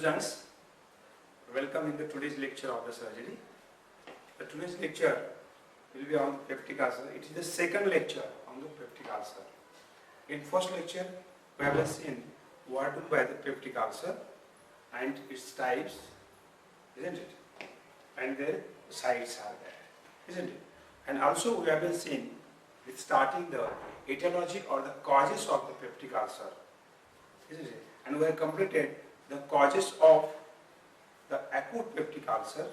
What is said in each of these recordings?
students, welcome in the today's lecture of the surgery. The today's lecture will be on peptic ulcer. It is the second lecture on the peptic ulcer. In first lecture, we have seen what do by the peptic ulcer and its types, isn't it? And their sites are there, isn't it? And also we have seen with starting the etiology or the causes of the peptic ulcer, isn't it? And we have completed the causes of the acute peptic ulcer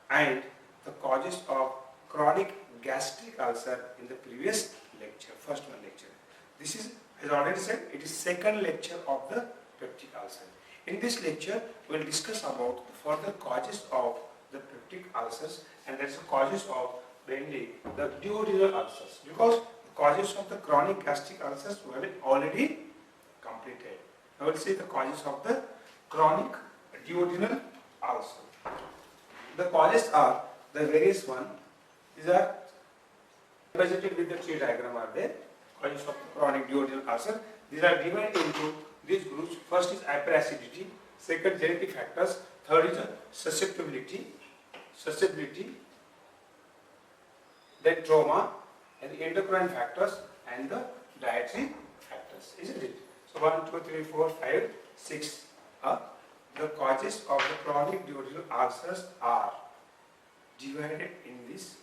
and the causes of chronic gastric ulcer in the previous lecture, first one lecture. This is, as already said, it is second lecture of the peptic ulcer. In this lecture, we will discuss about the further causes of the peptic ulcers, and that's the causes of mainly the duodenal ulcers, because the causes of the chronic gastric ulcers were already completed. I will see the causes of the chronic duodenal ulcer. The causes are the various one. These are represented with the tree diagram are there. Causes of the chronic duodenal ulcer. These are divided into these groups. First is hyperacidity, second genetic factors, third is susceptibility, then trauma, and the endocrine factors and the dietary factors, isn't it? So 1, 2, 3, 4, 5, 6 the causes of the chronic duodenal ulcers are divided in these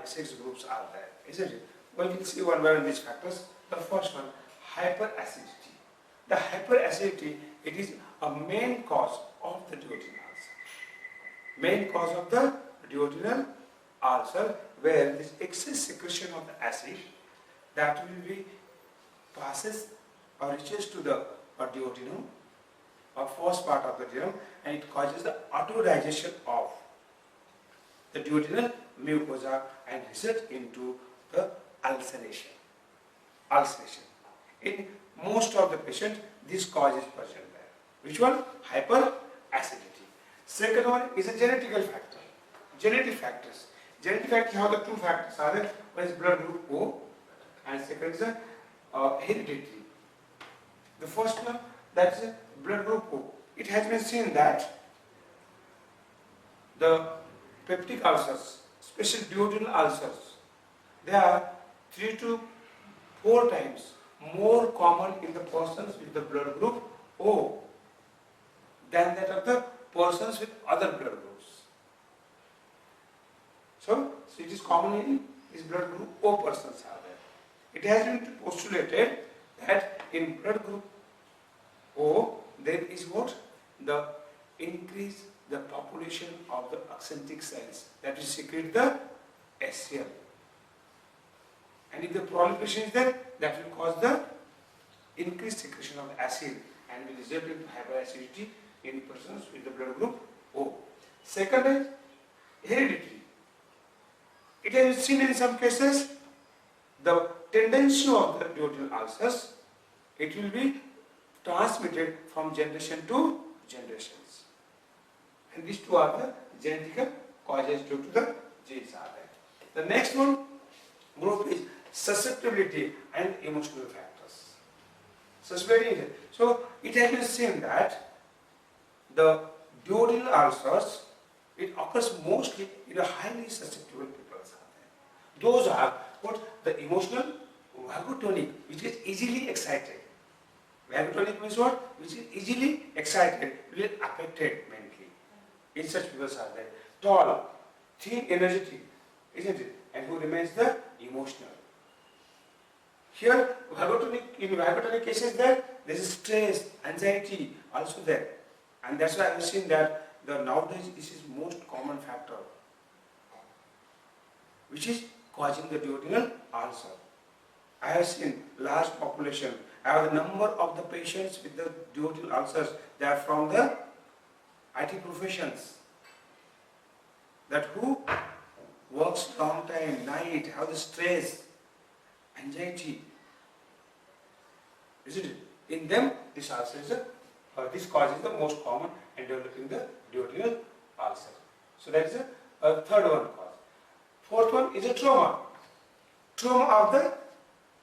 6 groups are there, isn't it? Well, we'll see one by one these factors. The first one, hyperacidity. The hyperacidity, it is a main cause of the duodenal ulcer. Main cause of the duodenal ulcer, where this excess secretion of the acid that will be passes or reaches to the duodenum or first part of the duodenum, and it causes the autodigestion of the duodenal mucosa and result into the ulceration. In most of the patients, this cause is present there. Which one? Hyperacidity. Second one is a genetical factor. Genetic factors. Genetic factors have the two factors are there. One is blood group O, and second is hereditary. The first one, that is blood group O. It has been seen that the peptic ulcers, especially duodenal ulcers, they are 3 to 4 times more common in the persons with the blood group O than that of the persons with other blood groups. So it is common in this blood group O persons are there. It has been postulated that in blood group O, there is what? The increase the population of the accentic cells that will secrete the HCl. And if the proliferation is there, that will cause the increased secretion of acid and will result in hyperacidity in persons with the blood group O. Second is hereditary. It has been seen in some cases the tendency of the duodenal ulcers, it will be transmitted from generation to generations. And these two are the genetic causes due to the genes are there. The next one group is susceptibility and emotional factors. Susceptibility. So it has been seen that the duodenal ulcers, it occurs mostly in a highly susceptible people are there. Those are what? The emotional vagotonic, which is easily excited. Vagotonic means what? Which is easily excited, will affected mentally. In such people are there. Tall, thin, energetic, isn't it? And who remains the emotional. Here, in vagotonic cases there is stress, anxiety also there. And that's why I have seen that nowadays this is most common factor which is causing the duodenal ulcer. I have seen large population. I have the number of the patients with the duodenal ulcers. They are from the IT professions. That who works long time, night, have the stress, anxiety. Isn't it? In them, this ulcer is this cause is the most common and developing the duodenal ulcer. So that is a third one cause. Fourth one is a trauma. Trauma of the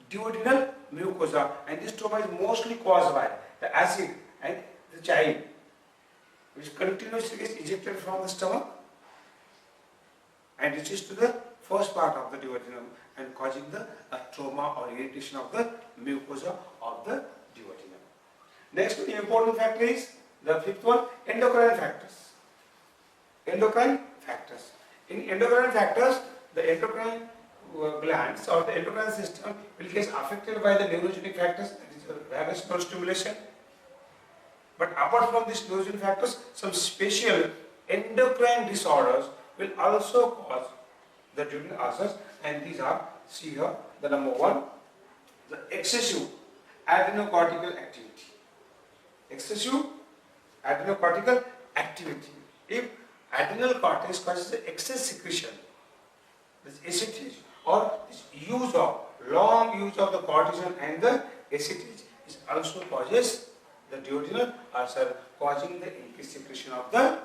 duodenal mucosa, and this trauma is mostly caused by the acid and the child which continuously gets ejected from the stomach and reaches to the first part of the duodenum and causing the trauma or irritation of the mucosa of the duodenum. Next important factor is the fifth one, endocrine factors. Endocrine factors. In endocrine factors, the endocrine glands or the endocrine system will get affected by the neurogenic factors, that is vagus nerve stimulation. But apart from these neurogenic factors, some special endocrine disorders will also cause the duodenal ulcers, and these are, see here, the number one, the excessive adrenocortical activity. Excessive adrenocortical activity. If adrenal cortex causes the excess secretion, this acetate, or this long use of the cortisol and the acetate, it also causes the duodenal ulcer, causing the increased secretion of the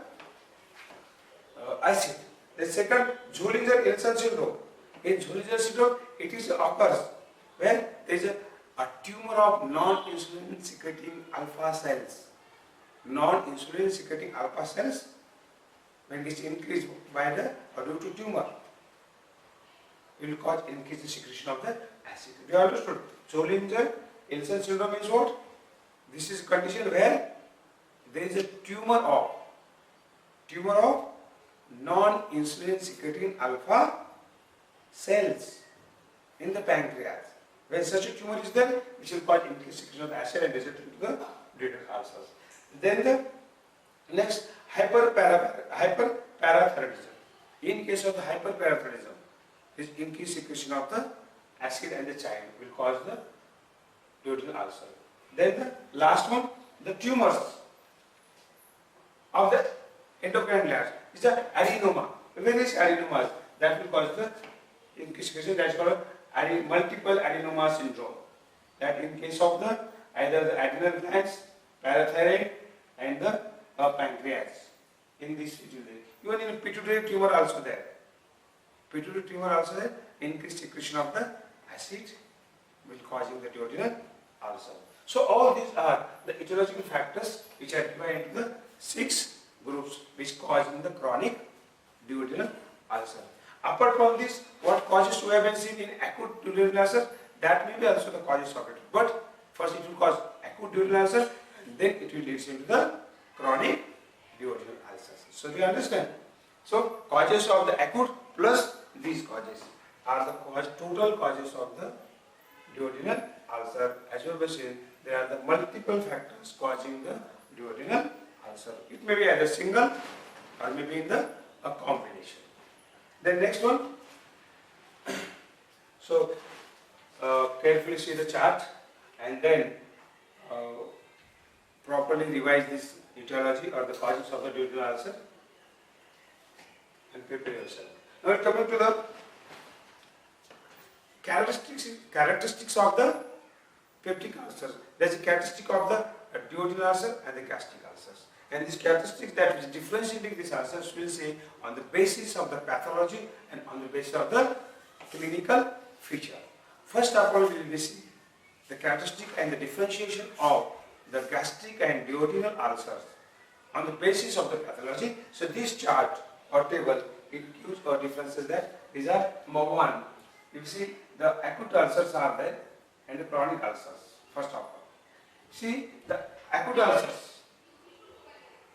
acid. The second, Zollinger-Ellison syndrome. In Zollinger syndrome, it is occurs where there is a tumor of non-insulin secreting alpha cells. Non-insulin secreting alpha cells, when it is increased by the or due to tumor, it will cause increased secretion of the acid. We understood. Zollinger-Ellison syndrome means what? This is a condition where there is a tumor of non-insulin secreting alpha cells in the pancreas. When such a tumor is there, which will cause increased secretion of acid and result into the duodenal ulcers. Then the next, hyperparathyroidism. In case of the hyperparathyroidism, this increased secretion of the acid and the chyme will cause the duodenal ulcer. Then the last one, the tumors of the endocrine glands is the adenoma. Various adenomas that will cause the increased secretion, that is called multiple adenoma syndrome. That in case of the either the adrenal glands, parathyroid, and the pancreas. In this pituitary, even in pituitary tumor also there. Pituitary tumor also there. Increased secretion of the acid will causing the duodenal ulcer. So all these are the etiological factors which are divided into the 6 groups which causing the chronic duodenal ulcer. Apart from this, what causes we have been seen in acute duodenal ulcer, that may be also the causes of it. But first it will cause acute duodenal ulcer, and then it will lead into the chronic duodenal ulcers. So do you understand? So causes of the acute plus these causes are the total causes of the duodenal ulcer. As you have seen, there are the multiple factors causing the duodenal ulcer. It may be either single or maybe in the a combination. Then next one. So carefully see the chart and then properly revise this etiology or the causes of the duodenal ulcer and prepare yourself. Now coming to the characteristics of the peptic ulcers. There is a characteristic of the duodenal ulcer and the gastric ulcers. And these characteristics that is differentiating these ulcers will say on the basis of the pathology and on the basis of the clinical feature. First of all, we will see the characteristic and the differentiation of the gastric and duodenal ulcers on the basis of the pathology. So this chart or table, it gives or differences that these are number one. You see the acute ulcers are there and the chronic ulcers. First of all, see the acute ulcers.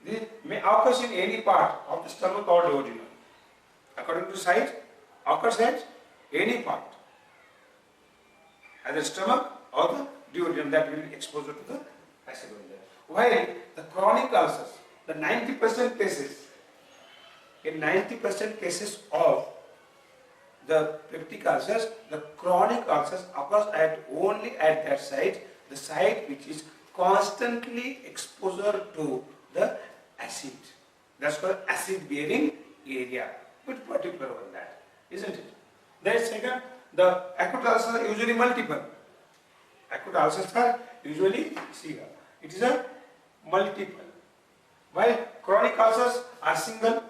They may occur in any part of the stomach or duodenum. According to site, occurs at any part, either stomach or the duodenum, that will be exposed to the acid over there. While the chronic ulcers, the 90% cases, in 90% cases of the peptic ulcers, the chronic ulcers occurs only at that site, the site which is constantly exposure to the acid. That's called acid bearing area. Bit particular on that, isn't it? Then second, the acute ulcers are usually multiple. Acute ulcers are usually, see here, it is a multiple. While chronic ulcers are single,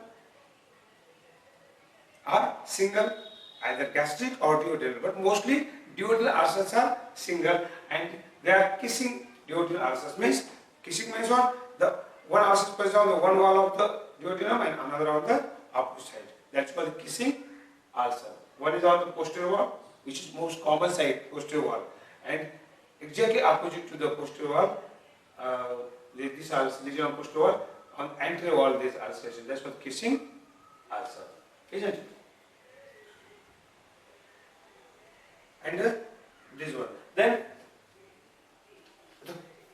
either gastric or duodenal, but mostly duodenal ulcers are single and they are kissing duodenal ulcers. Means kissing means what? The one ulcer is present on the one wall of the duodenum and another on the opposite side. That's called the kissing ulcer. One is on the posterior wall, which is most common side, posterior wall, and exactly opposite to the posterior wall, this ulcer, lesion on posterior wall, on anterior wall this ulceration. That's called kissing ulcer, isn't it? And this one. Then the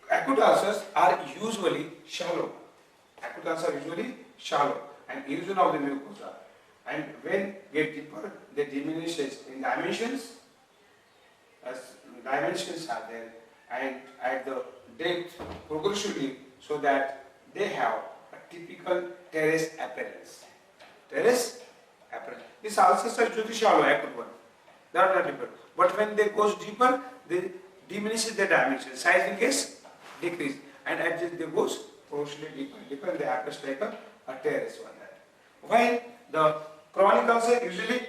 acute ulcers are usually shallow. Acute ulcers are usually shallow and erosion of the mucosa. And when get deeper, they diminishes in dimensions. As dimensions are there, and at the depth progressively, so that they have a typical terrace appearance. Terrace appearance. These ulcers are usually shallow, acute one. They are not deeper. But when they goes deeper, they diminishes their dimension. Sizing is decreased, and as they goes progressively deeper, they appears like a terrace one. That. While the chronic ulcer usually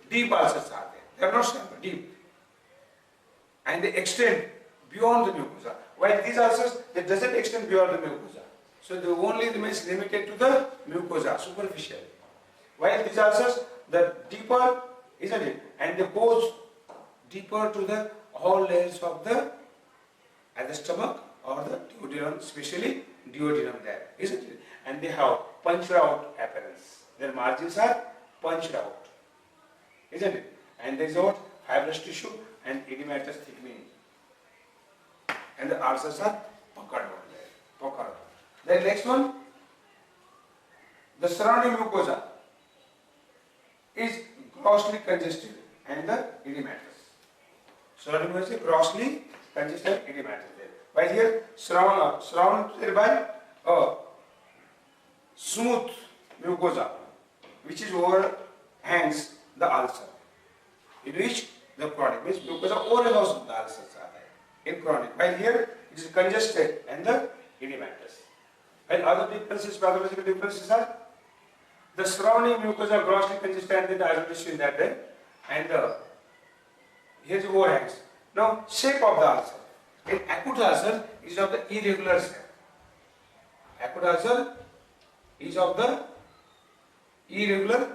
deep ulcers are there. They are not shallow, deep, and they extend beyond the mucosa. While these ulcers, they doesn't extend beyond the mucosa, so they only remains limited to the mucosa, superficial. While these ulcers, the deeper, isn't it, and they goes deeper to the all layers of the stomach or the duodenum, especially duodenum there, isn't it? And they have punched out appearance. Their margins are punched out, isn't it? And there is what fibrous tissue and edematous thickening, and the ulcers are puckered out there. Puckered. Then next one, the surrounding mucosa is grossly congested and the edematous. Surrounding mucosa is grossly congested and edematous there. While here surrounded by a smooth mucosa, which is overhangs the ulcer, in which the chronic means mucosa overhangs the ulcers are there in chronic. While here it is congested and the edematous. While other differences, pathological differences are the surrounding mucosa grossly congested and then the isolation in that way, and here's the overhangs. Now shape of the ulcer. In acute ulcer is of the irregular shape. Acute ulcer is of the irregular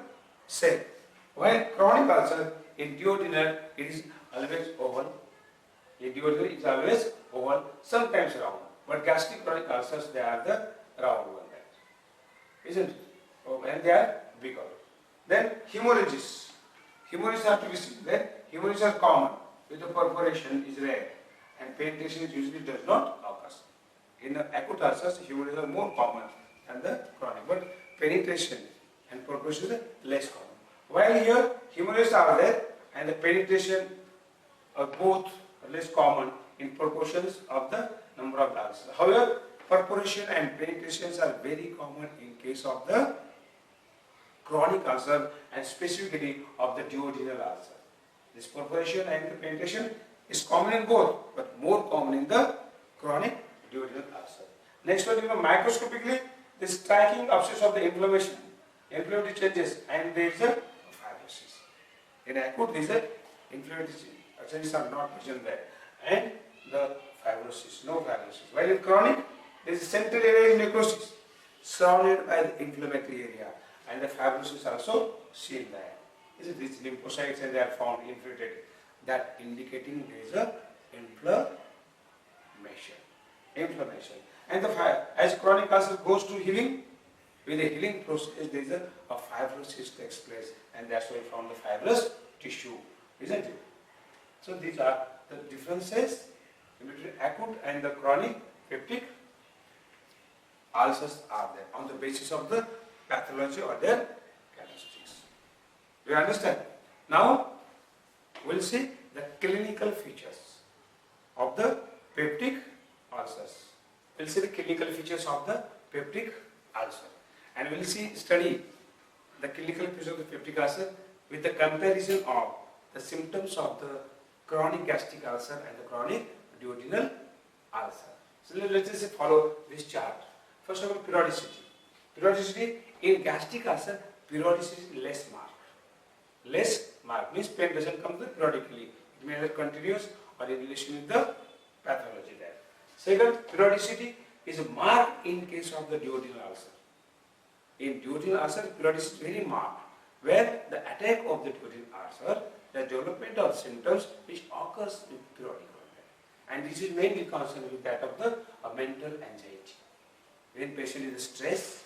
shape. While chronic ulcer in duodenal it is always oval. In duodenal it is always oval, sometimes round. But gastric chronic ulcers, they are the round one, isn't it? Oh, and they are bigger. Then hemorrhages. Hemorrhages are to be seen. Then hemorrhages are common. With the perforation is rare, and penetration usually does not occur. In the acute ulcers, hemorrhages are more common than the chronic, but penetration and perforation is less common. While here hemorrhages are there, and the penetration are both less common in proportions of the number of ulcers. However, perforation and penetrations are very common in case of the chronic ulcer and specifically of the duodenal ulcer. This perforation and the penetration is common in both, but more common in the chronic duodenal ulcer. Next one, microscopically, this striking abscess of the inflammation, inflammatory changes, and there is a fibrosis. In acute, there is a inflammatory changes are not present there, and the fibrosis, no fibrosis. While in chronic, there is a central area in necrosis, surrounded by the inflammatory area, and the fibrosis also seen there. Is it these lymphocytes and they are found infiltrated, that indicating there is a inflammation. And as chronic ulcer goes to healing, with the healing process there is a fibrosis takes place, and that's why we found the fibrous tissue, isn't it? So these are the differences between acute and the chronic peptic ulcers are there on the basis of the pathology or their characteristics. Do you understand? Now we'll see the clinical features of the peptic ulcers. We'll see the clinical features of the peptic ulcer, and we'll study the clinical features of the peptic ulcer with the comparison of the symptoms of the chronic gastric ulcer and the chronic duodenal ulcer. So let's just follow this chart. First of all, periodicity. Periodicity in gastric ulcer, periodicity is less marked. Less marked means pain doesn't come periodically. It may either continuous or in relation with the pathology there. Second, periodicity is marked in case of the duodenal ulcer. In duodenal ulcer, periodicity is very marked, where the attack of the duodenal ulcer, the development of symptoms which occurs with periodic onset. And this is mainly concerned with that of the mental anxiety. When patient is stressed,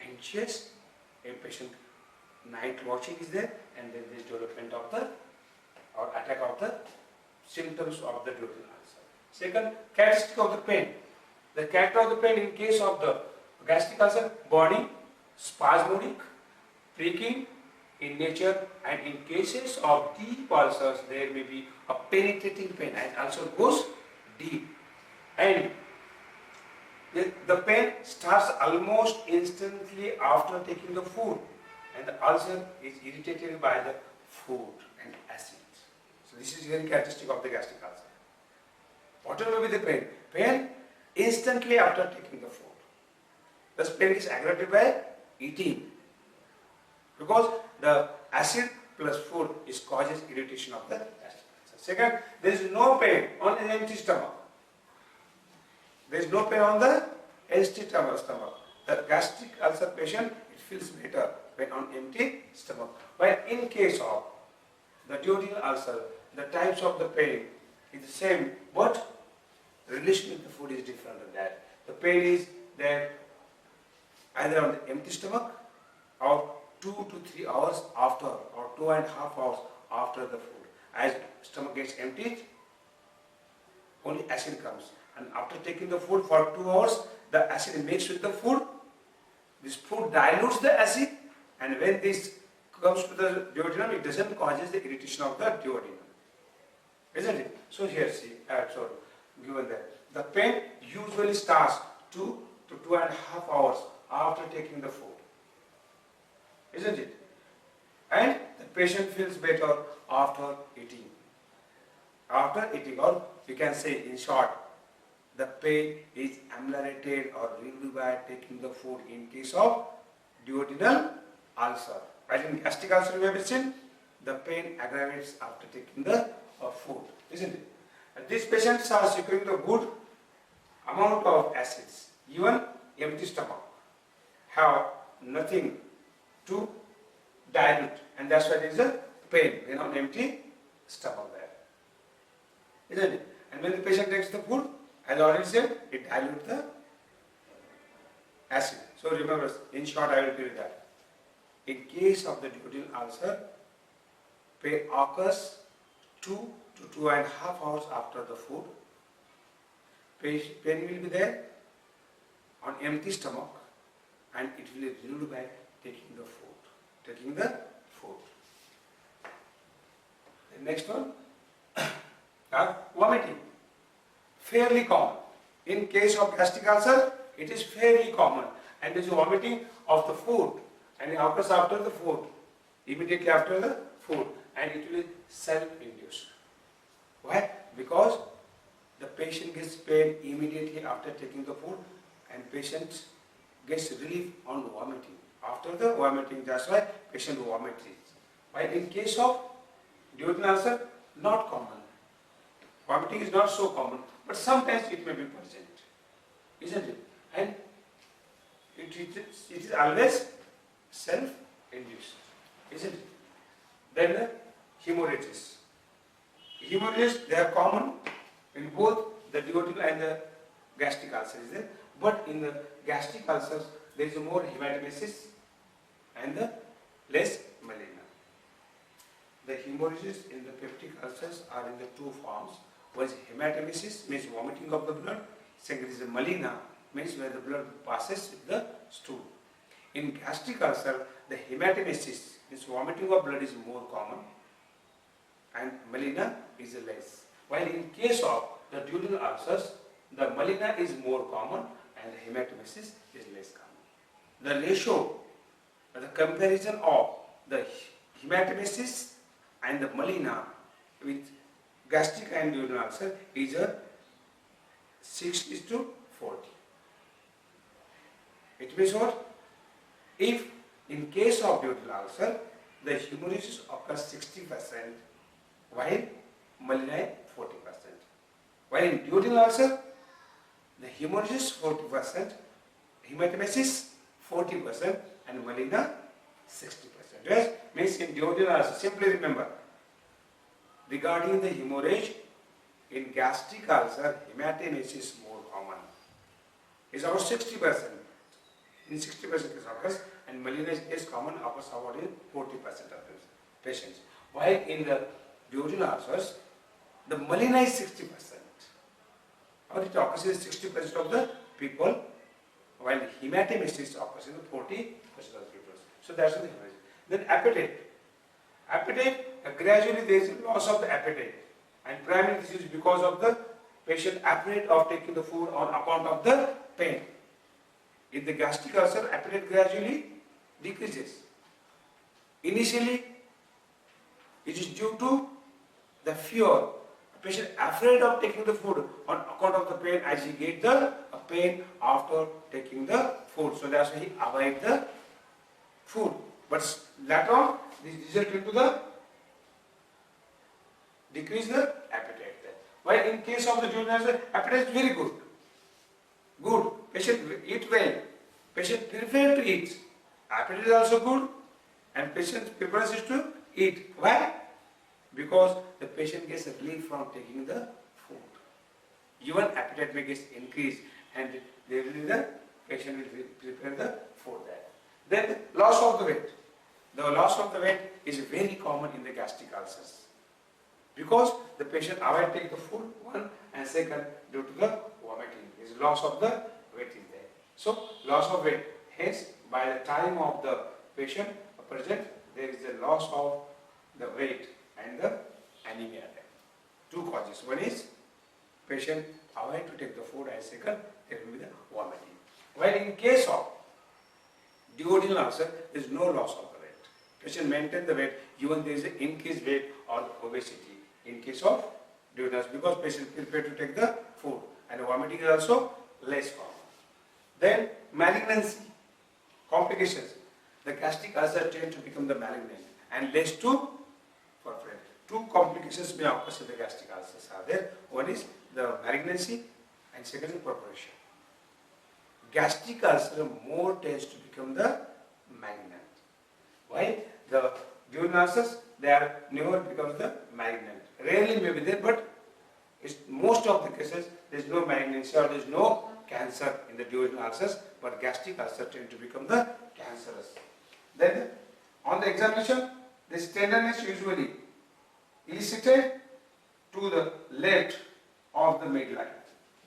anxious, a patient night watching is there, and then this development of the or attack of the symptoms of the duodenal ulcer. Second, characteristic of the pain. The character of the pain in case of the gastric ulcer, burning, spasmodic, pricking in nature, and in cases of deep ulcers, there may be a penetrating pain and also goes deep. And the pain starts almost instantly after taking the food, and the ulcer is irritated by the food and acid. So this is very characteristic of the gastric ulcer. What will be the pain? Pain instantly after taking the food. This pain is aggravated by eating, because the acid plus food is causes irritation of the gastric ulcer. Second, there is no pain on an empty stomach. There is no pain on the empty stomach. The gastric ulcer patient, it feels better when on empty stomach. But in case of the duodenal ulcer, the types of the pain is the same, but the relation with the food is different than that. The pain is there either on the empty stomach or 2 to 3 hours after, or 2.5 hours after the food. As stomach gets emptied, only acid comes. And after taking the food for 2 hours, the acid mixes with the food. This food dilutes the acid, and when this comes to the duodenum, it doesn't causes the irritation of the duodenum. Isn't it? So here see, given that the pain usually starts 2 to 2.5 hours after taking the food. Isn't it? And the patient feels better after eating. After eating, or you can say in short, the pain is ameliorated or relieved by taking the food in case of duodenal ulcer. While in gastric ulcer we have seen, the pain aggravates after taking the food, isn't it? And these patients are securing the good amount of acids, even empty stomach, have nothing to dilute, and that's why there is a pain when on empty stomach there, isn't it? And when the patient takes the food, as I already said, it dilutes the acid. So remember, in short, I will tell you that in case of the duodenal ulcer, pain occurs 2 to 2.5 hours after the food. Pain will be there on empty stomach, and it will be relieved by taking the food. The next one, vomiting. Fairly common. In case of gastric ulcer, it is fairly common, and it is vomiting of the food, and it occurs after the food, immediately after the food, and it will be self-induced. Why? Because the patient gets pain immediately after taking the food, and patient gets relief on vomiting. After the vomiting, that's why patient vomits. While in case of duodenal ulcer, not common. Vomiting is not so common, but sometimes it may be present, isn't it? And it is always self-induced, isn't it? Then the hemorrhages. Hemorrhages, they are common in both the duodenal and the gastric ulcers, is there? But in the gastric ulcers, there is more hematemesis and the less melena. The hemorrhages in the peptic ulcers are in the two forms. One is hematemesis, means vomiting of the blood. Second is the melena, means where the blood passes with the stool. In gastric ulcer, the hematemesis, means vomiting of blood, is more common, and melena is less. While in case of the duodenal ulcers, the melena is more common and the hematemesis is less common. The ratio, the comparison of the hematemesis and the melena with gastric and duodenal ulcer is a 6:40. It means what? If in case of duodenal ulcer, the hemorrhages occurs 60%, while melena 40%. While in duodenal ulcer, the hemorrhages 40%, hematemesis 40%, and melena 60%. Yes, means in duodenal ulcer, simply remember, regarding the hemorrhage, in gastric ulcer, hematemesis is more common. It's about 60%. In 60% case occurs, and melena is common, occurs about in 40% of the patients. While in the duodenal ulcers, the melena is 60%. Or it occurs in 60% of the people, while hematemesis occurs in 40% of the people. So that's the hemorrhage. Then appetite. Appetite, gradually there is loss of the appetite. And primarily this is because of the patient afraid of taking the food on account of the pain. In the gastric ulcer, appetite gradually decreases. Initially, it is due to the fear. Patient afraid of taking the food on account of the pain, as he get the pain after taking the food. So that's why he avoid the food. But later on, this result into the decrease the appetite. While in case of the duodenal ulcer, appetite is very good. Good. Patient eat well. Patient prefer to eat. Appetite is also good, and patient preference is to eat. Why? Because the patient gets relief from taking the food. Even appetite may get increased, and the patient will prepare the food there. Then loss of the weight. The loss of the weight is very common in the gastric ulcers, because the patient avoid take the food, one, and second, due to the vomiting, is loss of the weight is there. So loss of weight. Hence, by the time of the patient present, there is a loss of the weight and the anemia there. Two causes. One is patient avoid to take the food, and second, there will be the vomiting. While in case of duodenal ulcer, there is no loss of the weight. Patient maintain the weight, even there is an increased weight or obesity in case of duodenal, because patient prepare to take the food, and vomiting is also less common. Then malignancy, complications. The gastric ulcer tend to become the malignant and leads to perforation. Two complications may occur in the gastric ulcers are there. One is the malignancy, and second is perforation. Gastric ulcer more tends to become the malignant. Why? The duodenal ulcers, they are never becomes the malignant. Rarely may be there, but it's most of the cases there is no malignancy or there is no cancer in the duodenal ulcers, but gastric ulcer tend to become the cancerous. Then on the examination, this tenderness usually elicited to the left of the midline.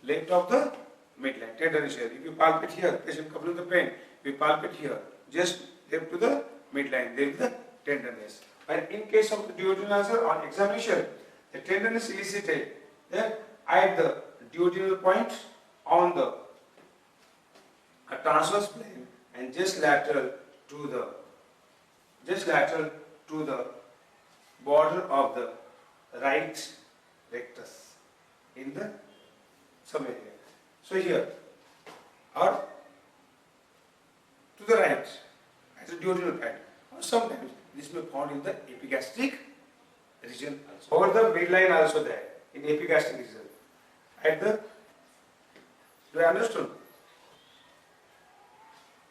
Left of the midline, tenderness here. If you palpate here, patient complains of the pain, we palpate here, just left to the midline, there is the tenderness. But in case of the duodenal ulcer, on examination, the tenderness elicited at the duodenal point on the transverse plane and just lateral to the border of the right rectus in the some area. So here, or to the right as a duodenal point, or sometimes this may be found in the epigastric region also. Over the midline also there in epigastric region. At the, do you understand?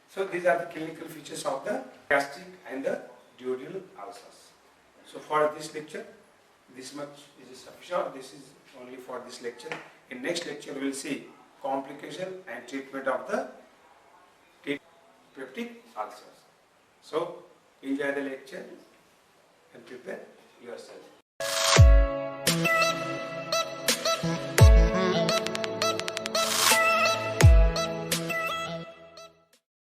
So these are the clinical features of the gastric and the duodenal ulcers. So for this lecture, this much is sufficient. This is only for this lecture. In next lecture, we will see complication and treatment of the peptic ulcers. So enjoy the lecture and prepare yourself.